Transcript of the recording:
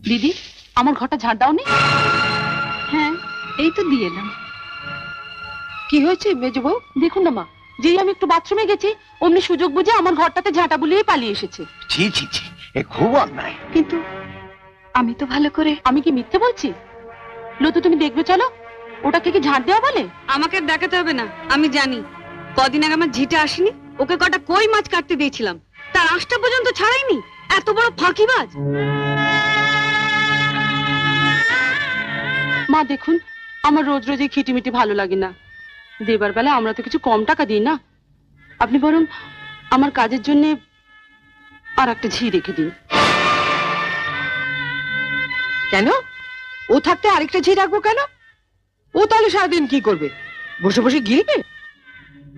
দিদি, আমার ঘরটা ঝাড় দাওনি? হ্যাঁ, এই তো দিয়ে এলাম। কি হয়েছে মেজো বউ? দেখুন না মা, যেই আমি একটু বাথরুমে গেছি অমনি সুযোগ বুঝে আমার ঘরটাতে ঝাঁটা বুলিয়ে পালিয়ে এসেছে। ছি ছি ছি, এ খুব অন্যায়। কিন্তু আমি তো ভালো করে। আমি কি মিথ্যে বলছি? লতু, তুমি দেখবে চলো, ওটাকে কি ঝাড় দেওয়া বলে? আমাকে দেখাতে হবে না, আমি জানি। কদিন আগে আমার ঝিটা আসেনি, ওকে কটা কই মাছ কাটতে দিয়েছিলাম, তার আঁশটা পর্যন্ত ছাড়াইনি। এত বড় ফাঁকিবাজ। মা দেখুন, আমার রোজ রোজ এই খিটিমিটি ভালো লাগে না। দেবার বেলা আমরা তো কিছু কম টাকা দিই না। আপনি বরং আমার কাজের জন্য আর একটা ঝি রেখে দিন। কেন? ও থাকতে আরেকটা ঝি রাখবো কেন? ও তাহলে সারাদিন কি করবে? বসে বসে গিলবে?